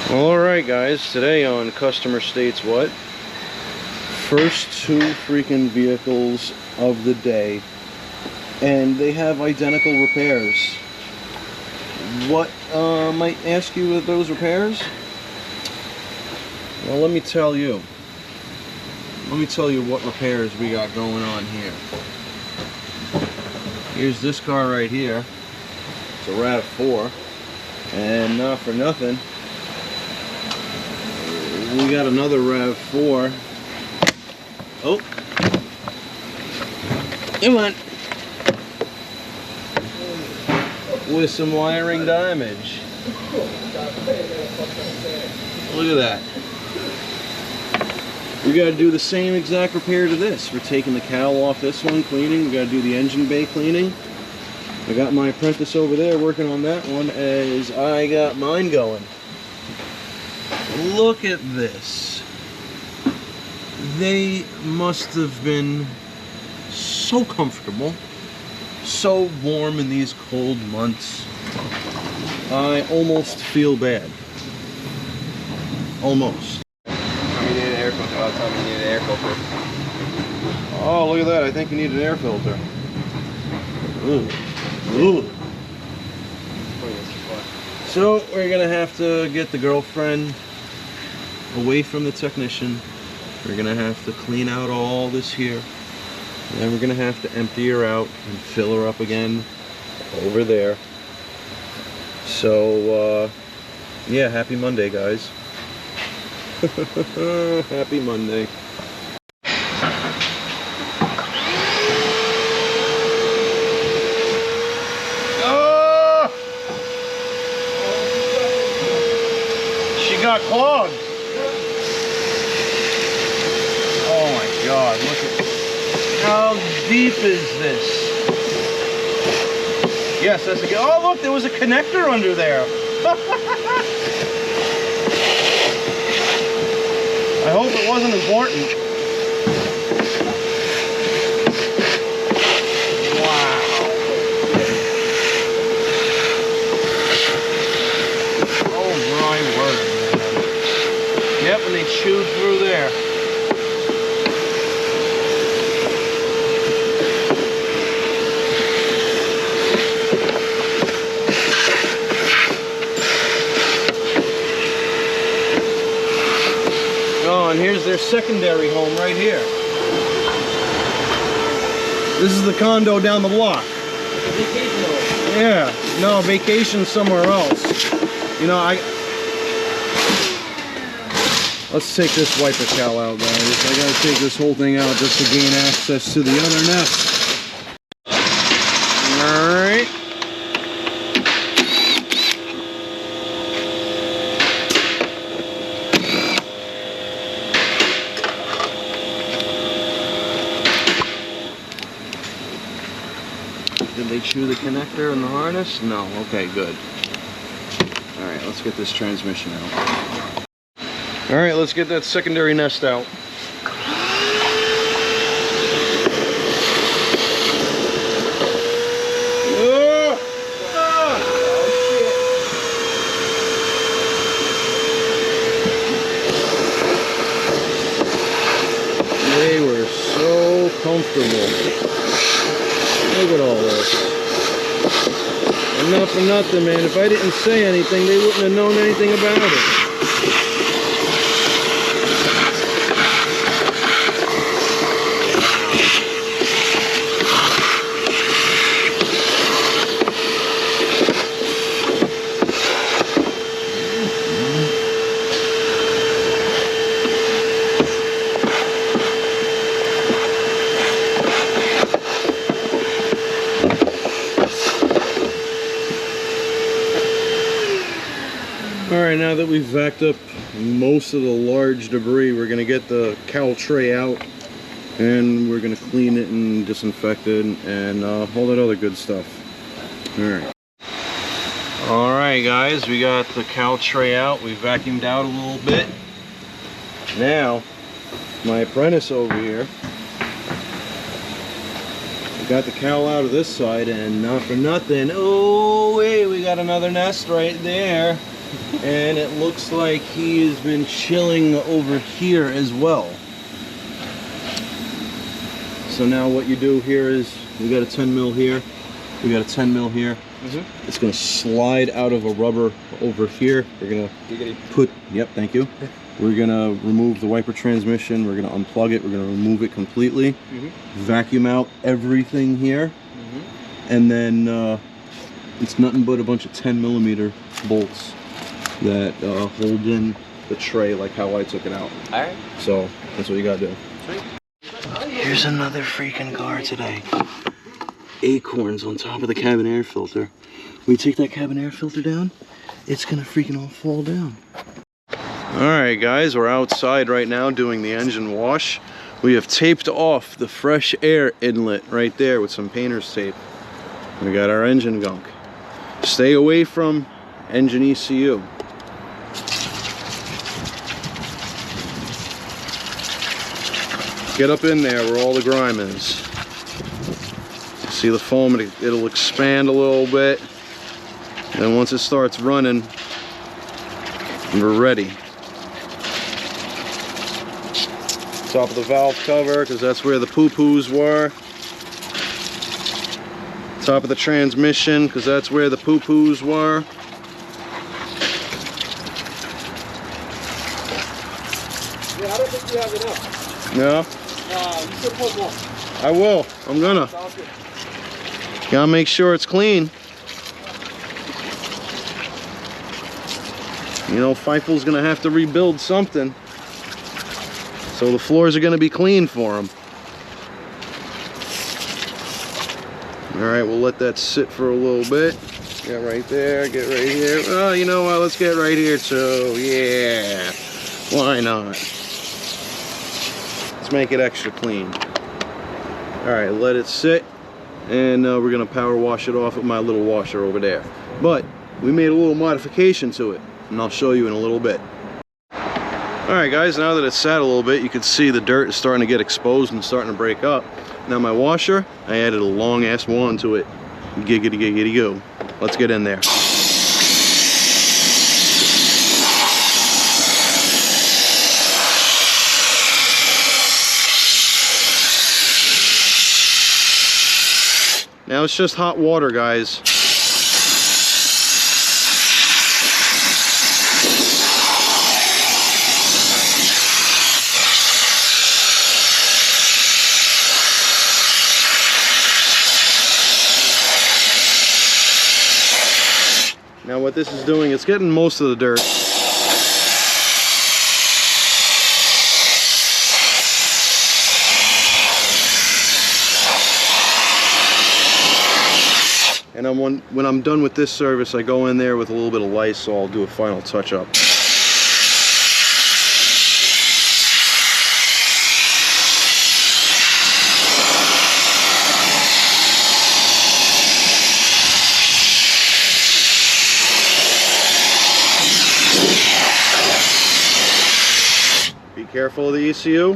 Alright guys, today on Customer States What? First two freaking vehicles of the day, and they have identical repairs. What might ask you with those repairs? Well, let me tell you what repairs we got going on here. Here's this car right here. It's a RAV4, and not for nothing, we got another RAV4. Oh, come on. With some wiring damage. Look at that. We got to do the same exact repair to this. We're taking the cowl off this one, cleaning. We got to do the engine bay cleaning. I got my apprentice over there working on that one as I got mine going. Look at this. They must have been so comfortable, so warm in these cold months. I almost feel bad. Almost. You need an air filter. I'll tell me you need an air filter. Oh, look at that. I think you need an air filter. Ooh. Ooh. So we're gonna have to get the girlfriend away from the technician. We're gonna have to clean out all this here. And then we're gonna have to empty her out and fill her up again over there. So yeah, happy Monday, guys. Happy Monday. Oh! She got clogged. Oh my God, look at how deep is this? Yes, that's a good. Oh look, there was a connector under there. I hope it wasn't important. Wow. Oh my word, man. Yep, and they chewed through there. Oh, and here's their secondary home right here. This is the condo down the block. Vacation home. Yeah, no, vacation somewhere else. You know, let's take this wiper cowl out, guys. I gotta take this whole thing out just to gain access to the other nest. Alright. Did they chew the connector and the harness? No. Okay, good. Alright, let's get this transmission out. Alright, let's get that secondary nest out. They were so comfortable. Look at all this. And not for nothing, man. If I didn't say anything, they wouldn't have known anything about it. Alright, now that we've vacked up most of the large debris, we're going to get the cowl tray out and we're going to clean it and disinfect it and all that other good stuff. Alright. Alright guys, we got the cowl tray out. We vacuumed out a little bit. Now, my apprentice over here got the cowl out of this side, and not for nothing, oh wait, we got another nest right there. And it looks like he has been chilling over here as well. So now what you do here is, we got a 10 mil here, we got a 10 mil here. It's gonna slide out of a rubber over here. We're gonna put, yep, thank you. We're gonna remove the wiper transmission, we're gonna unplug it, we're gonna remove it completely, vacuum out everything here, and then it's nothing but a bunch of 10 millimeter bolts that hold in the tray like how I took it out. Alright. So that's what you gotta do. Sweet. Here's another freaking car today. Acorns on top of the cabin air filter. We take that cabin air filter down, it's gonna freaking all fall down. Alright guys, we're outside right now doing the engine wash. We have taped off the fresh air inlet right there with some painter's tape. We got our engine gunk. Stay away from engine ECU. Get up in there where all the grime is. See the foam, it'll expand a little bit. And once it starts running, we're ready. Top of the valve cover, because that's where the poo-poos were. Top of the transmission, because that's where the poo-poos were. Yeah, I don't think you have enough. No? You should put more. I will. I'm gonna. Sounds good. Gotta make sure it's clean. You know, Feifel's gonna have to rebuild something. So the floors are gonna be clean for him. Alright, we'll let that sit for a little bit. Get right there, get right here. Oh, you know what? Let's get right here too. Yeah. Why not? Let's make it extra clean. Alright, let it sit. And we're gonna power wash it off with my little washer over there. But we made a little modification to it, and I'll show you in a little bit. Alright guys, now that it's sat a little bit, you can see the dirt is starting to get exposed and starting to break up. Now my washer, I added a long ass wand to it. Giggity giggity go. Let's get in there. Now it's just hot water, guys. Now what this is doing, it's getting most of the dirt. And when I'm done with this service, I go in there with a little bit of Lysol, do a final touch up. Be careful of the ECU.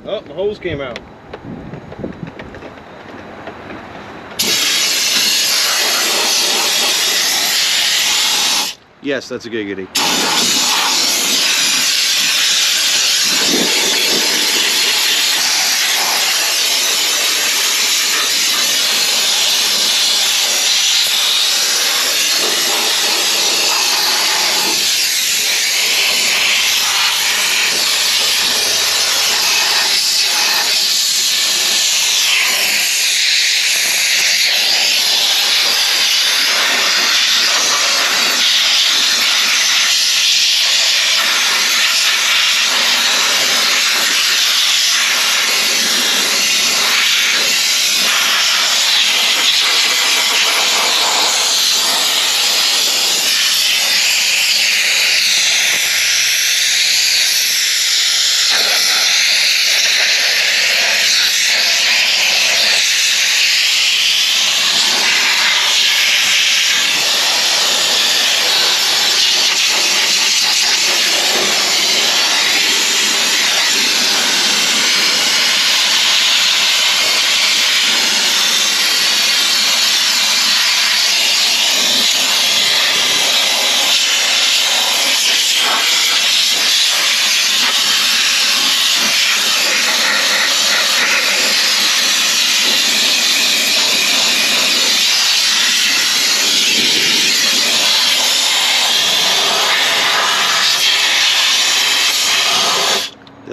Oh, the hose came out. Yes, that's a giggity.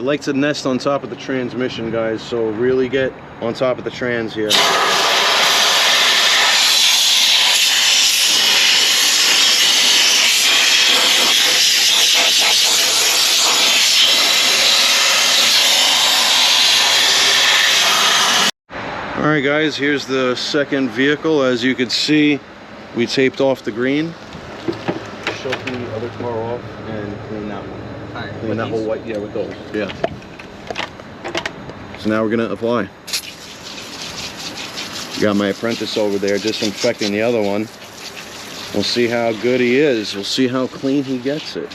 It likes to nest on top of the transmission, guys, so really get on top of the trans here. Alright guys, here's the second vehicle. As you can see, we taped off the green. Shut the other car off and clean that one. Alright, Clean that whole white, yeah, with those. Yeah. So now we're gonna apply. Got my apprentice over there disinfecting the other one. We'll see how good he is. We'll see how clean he gets it.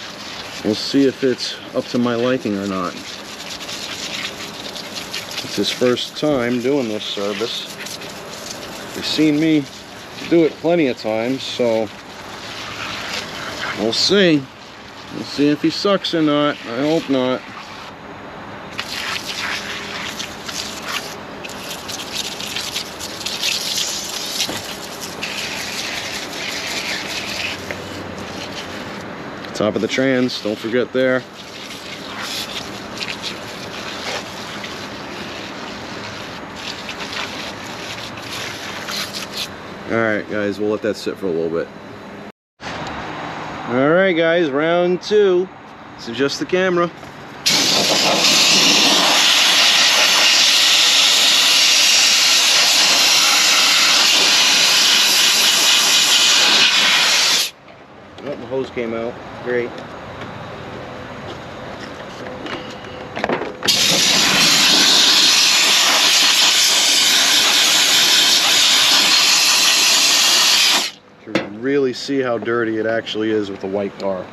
We'll see if it's up to my liking or not. It's his first time doing this service. He's seen me do it plenty of times, so we'll see. We'll see if he sucks or not. I hope not. Top of the trans, don't forget there. Alright guys, we'll let that sit for a little bit. Alright guys, round two. Let's adjust the camera. Oh, the hose came out. Great. Really see how dirty it actually is with the white car.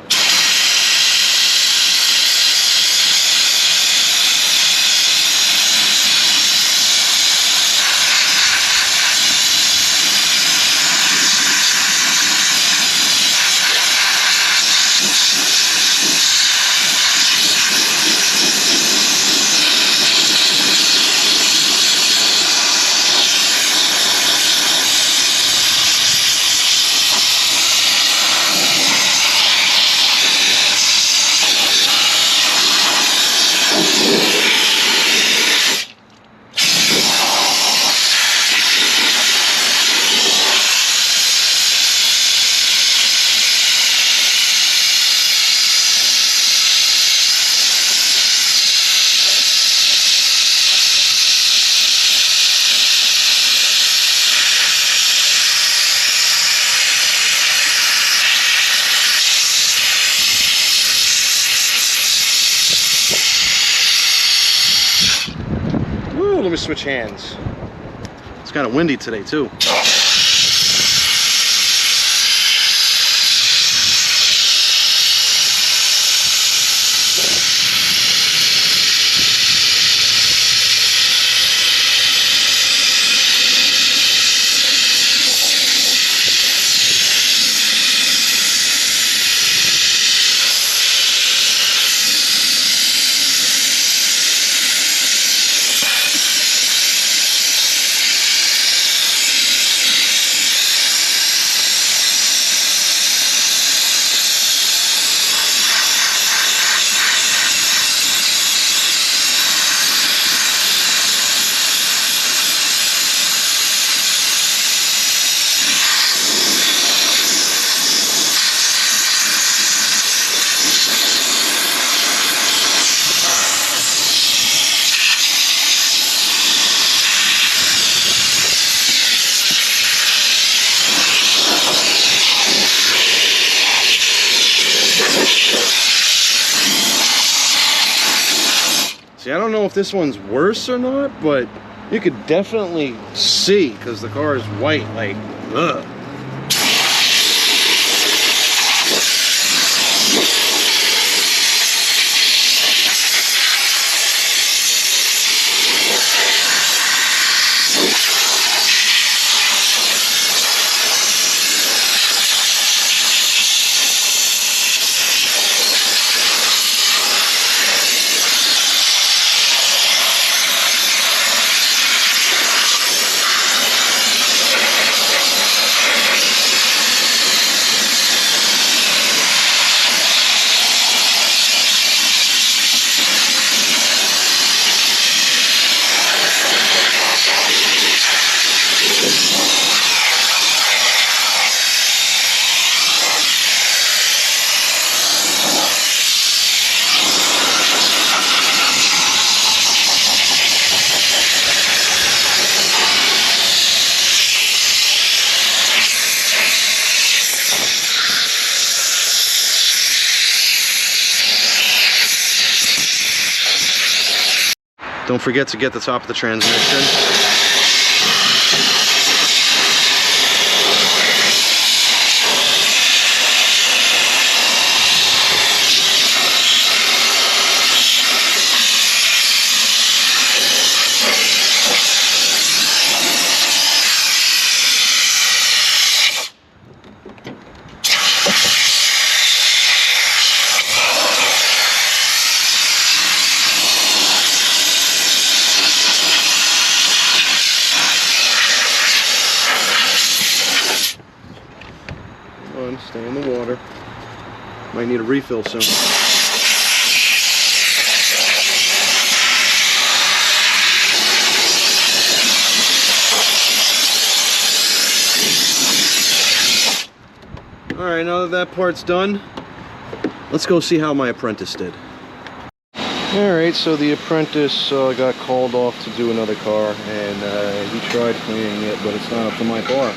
Let me switch hands. It's kind of windy today too. See, I don't know if this one's worse or not, but you could definitely see, because the car is white, like, ugh. Don't forget to get the top of the transmission. Stay in the water. Might need a refill soon. Alright, now that that part's done, let's go see how my apprentice did. Alright, so the apprentice got called off to do another car, and he tried cleaning it, but it's not up to my bar.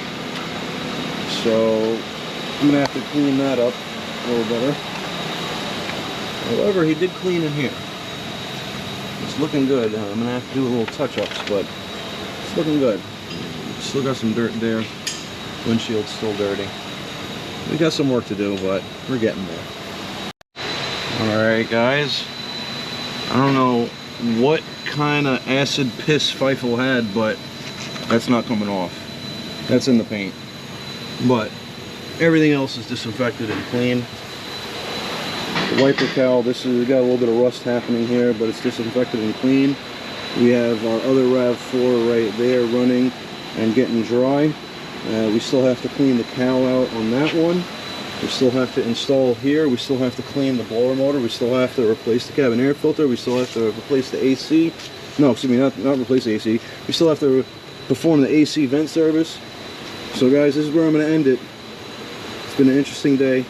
So I'm gonna have to clean that up a little better. However, he did clean in here. It's looking good. I'm gonna have to do a little touch-ups, but it's looking good. Still got some dirt there. Windshield's still dirty. We got some work to do, but we're getting there. Alright guys, I don't know what kind of acid piss Feifel had, but that's not coming off. That's in the paint. But everything else is disinfected and clean. The wiper cowl, this has got a little bit of rust happening here, but it's disinfected and clean. We have our other RAV4 right there running and getting dry. We still have to clean the cowl out on that one. We still have to install here. We still have to clean the blower motor. We still have to replace the cabin air filter. We still have to replace the AC. No, excuse me, not replace the AC. We still have to perform the AC vent service. So guys, this is where I'm going to end it. It's been an interesting day.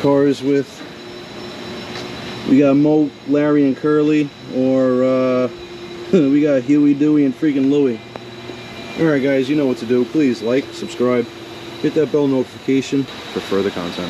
Cars with, we got Mo, Larry, and Curly, or we got Huey, Dewey, and freaking Louie. Alright guys, you know what to do. Please like, subscribe, hit that bell notification for further content.